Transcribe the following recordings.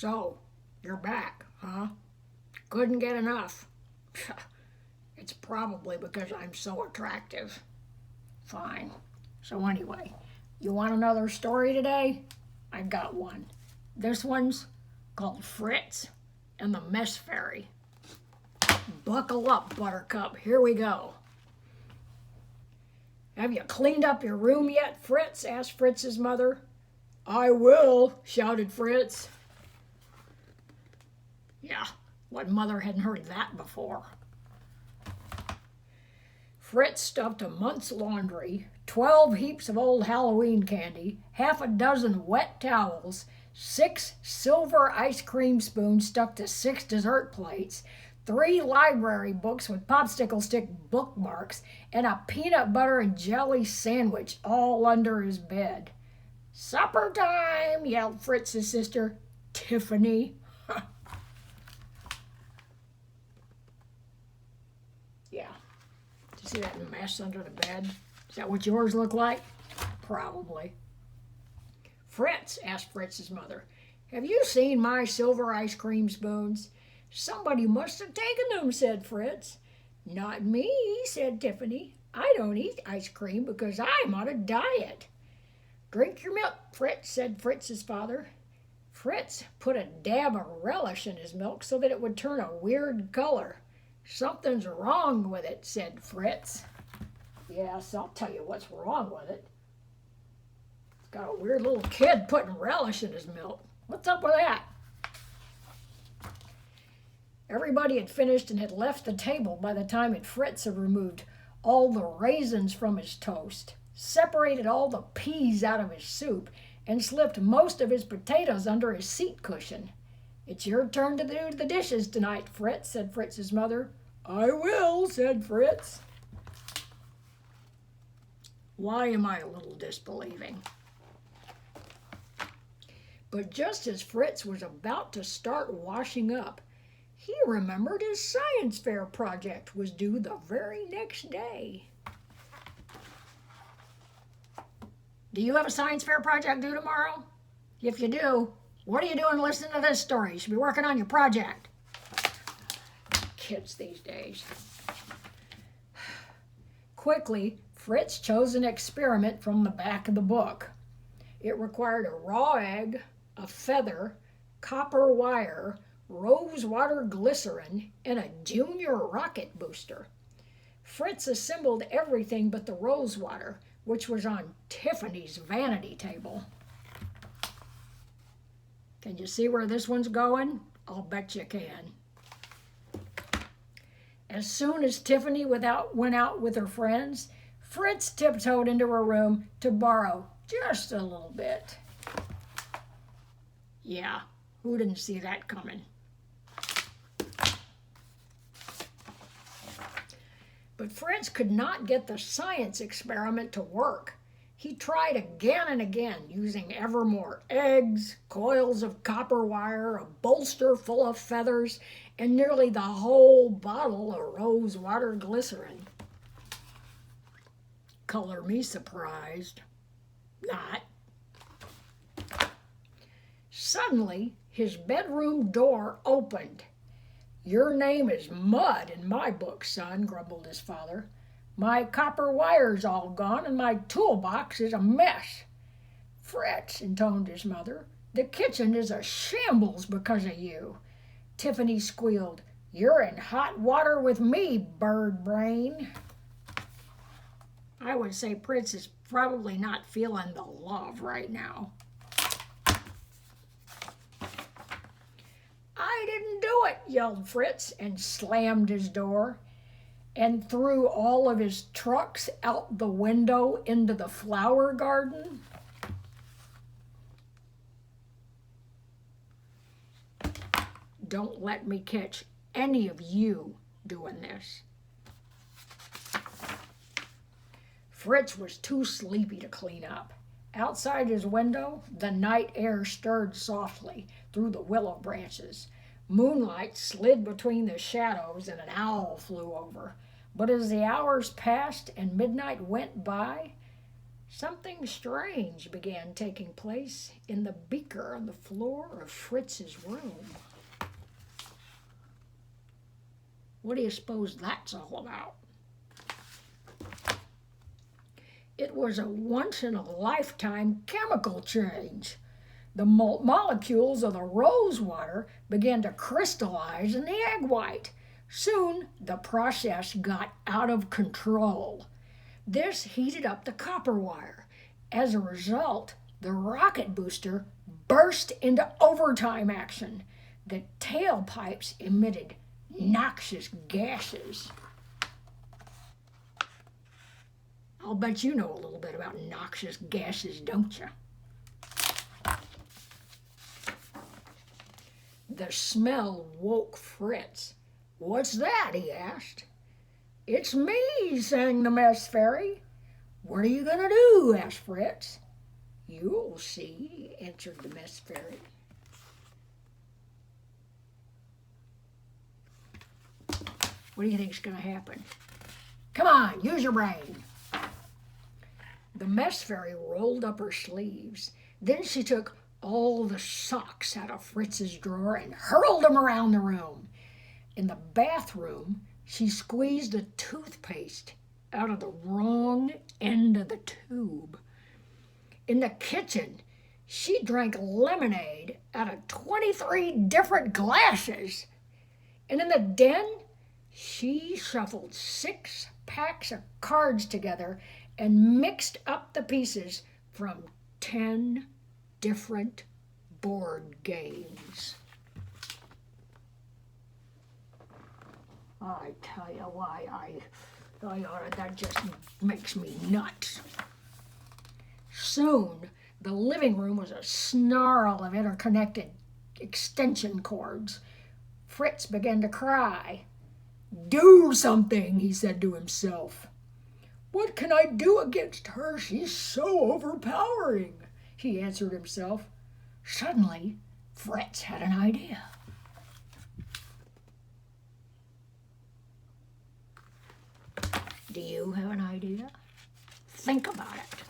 So, you're back, huh? Couldn't get enough. It's probably because I'm so attractive. Fine. So anyway, you want another story today? I got one. This one's called Fritz and the Mess Fairy. Buckle up, Buttercup. Here we go. Have you cleaned up your room yet, Fritz? Asked Fritz's mother. I will, shouted Fritz. Yeah, what mother hadn't heard that before? Fritz stuffed a month's laundry, 12 heaps of old Halloween candy, half a dozen wet towels, 6 silver ice cream spoons stuck to 6 dessert plates, 3 library books with popsicle stick bookmarks, and a peanut butter and jelly sandwich all under his bed. Supper time, yelled Fritz's sister, Tiffany. Yeah. Did you see that mess under the bed? Is that what yours look like? Probably. Fritz, asked Fritz's mother, have you seen my silver ice cream spoons? Somebody must have taken them, said Fritz. Not me, said Tiffany. I don't eat ice cream because I'm on a diet. Drink your milk, Fritz, said Fritz's father. Fritz put a dab of relish in his milk so that it would turn a weird color. Something's wrong with it, said Fritz. Yes, I'll tell you what's wrong with it. It's got a weird little kid putting relish in his milk. What's up with that? Everybody had finished and had left the table by the time that Fritz had removed all the raisins from his toast, separated all the peas out of his soup, and slipped most of his potatoes under his seat cushion. It's your turn to do the dishes tonight, Fritz, said Fritz's mother. I will, said Fritz. Why am I a little disbelieving? But just as Fritz was about to start washing up, he remembered his science fair project was due the very next day. Do you have a science fair project due tomorrow? If you do, what are you doing listening to this story? You should be working on your project. Kids these days. Quickly, Fritz chose an experiment from the back of the book. It required a raw egg, a feather, copper wire, rose water glycerin, and a junior rocket booster. Fritz assembled everything but the rose water, which was on Tiffany's vanity table. Can you see where this one's going? I'll bet you can. As soon as Tiffany went out with her friends, Fritz tiptoed into her room to borrow just a little bit. Yeah, who didn't see that coming? But Fritz could not get the science experiment to work. He tried again and again, using ever more eggs, coils of copper wire, a bolster full of feathers, and nearly the whole bottle of rose water glycerin. Color me surprised. Not. Suddenly, his bedroom door opened. Your name is mud in my book, son, grumbled his father. My copper wire's all gone and my toolbox is a mess. Fritz, intoned his mother, the kitchen is a shambles because of you. Tiffany squealed, you're in hot water with me, bird brain. I would say Fritz is probably not feeling the love right now. I didn't do it, yelled Fritz and slammed his door and threw all of his trucks out the window into the flower garden. Don't let me catch any of you doing this. Fritz was too sleepy to clean up. Outside his window, the night air stirred softly through the willow branches. Moonlight slid between the shadows and an owl flew over. But as the hours passed and midnight went by, Something strange began taking place in the beaker on the floor of Fritz's room. What do you suppose that's all about? It was a once-in-a-lifetime chemical change. The molecules of the rose water began to crystallize in the egg white. Soon, the process got out of control. This heated up the copper wire. As a result, the rocket booster burst into overtime action. The tailpipes emitted noxious gases. I'll bet you know a little bit about noxious gases, don't you? The smell woke Fritz. "What's that?" he asked. "It's me," sang the mess fairy. "What are you going to do?" asked Fritz. "You'll see," answered the mess fairy. What do you think's going to happen? Come on, use your brain. The mess fairy rolled up her sleeves. Then she took all the socks out of Fritz's drawer and hurled them around the room. In the bathroom, she squeezed the toothpaste out of the wrong end of the tube. In the kitchen, she drank lemonade out of 23 different glasses. And in the den, she shuffled 6 packs of cards together and mixed up the pieces from 10 different board games. I tell you why, that just makes me nuts. Soon, the living room was a snarl of interconnected extension cords. Fritz began to cry. "Do something," he said to himself. "What can I do against her? She's so overpowering," he answered himself. Suddenly, Fritz had an idea. Do you have an idea? Think about it.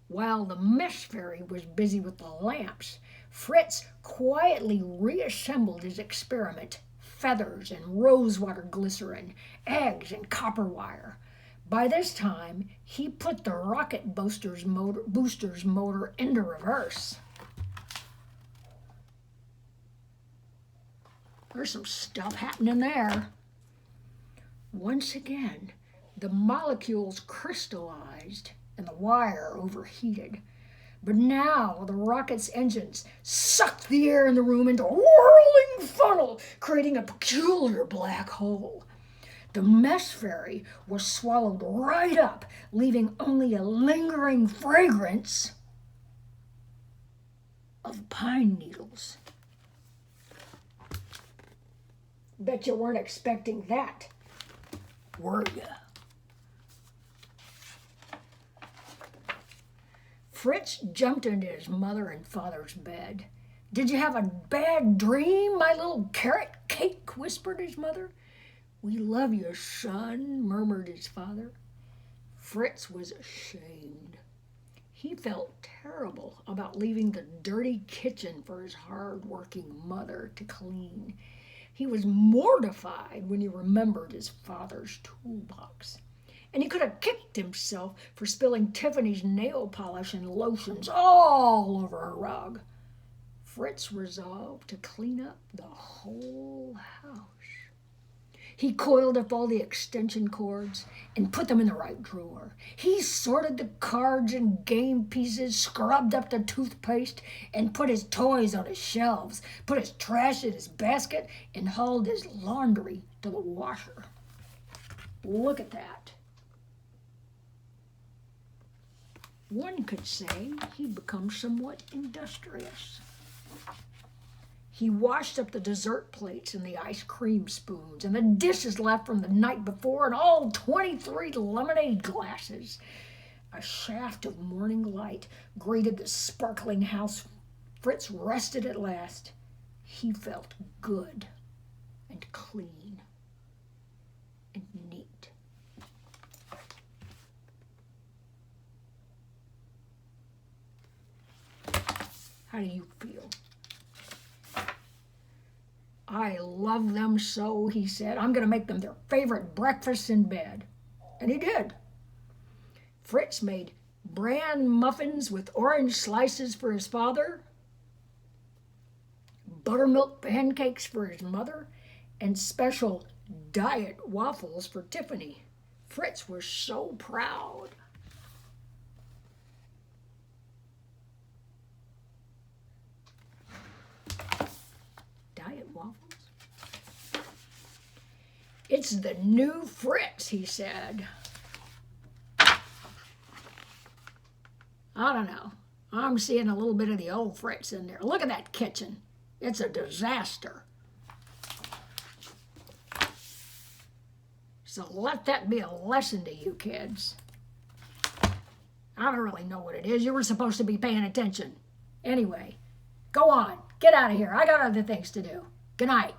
While the mess fairy was busy with the lamps, Fritz quietly reassembled his experiment: feathers and rosewater glycerin, eggs and copper wire. By this time, he put the rocket booster's motor into reverse. There's some stuff happening there. Once again, the molecules crystallized and the wire overheated. But now the rocket's engines sucked the air in the room into a whirling funnel, creating a peculiar black hole. The mess fairy was swallowed right up, leaving only a lingering fragrance of pine needles. Bet you weren't expecting that, were you? Fritz jumped into his mother and father's bed. "Did you have a bad dream, my little carrot cake?" whispered his mother. "We love you, son," murmured his father. Fritz was ashamed. He felt terrible about leaving the dirty kitchen for his hard-working mother to clean. He was mortified when he remembered his father's toolbox. And he could have kicked himself for spilling Tiffany's nail polish and lotions all over her rug. Fritz resolved to clean up the whole house. He coiled up all the extension cords and put them in the right drawer. He sorted the cards and game pieces, scrubbed up the toothpaste, and put his toys on his shelves, put his trash in his basket, and hauled his laundry to the washer. Look at that. One could say he'd become somewhat industrious. He washed up the dessert plates and the ice cream spoons and the dishes left from the night before and all 23 lemonade glasses. A shaft of morning light greeted the sparkling house. Fritz rested at last. He felt good and clean and neat. How do you feel? I love them so, he said. I'm going to make them their favorite breakfast in bed. And he did. Fritz made bran muffins with orange slices for his father, buttermilk pancakes for his mother, and special diet waffles for Tiffany. Fritz was so proud. Diet waffles? It's the new Fritz, he said. I don't know. I'm seeing a little bit of the old Fritz in there. Look at that kitchen. It's a disaster. So let that be a lesson to you kids. I don't really know what it is. You were supposed to be paying attention. Anyway, go on. Get out of here. I got other things to do. Good night.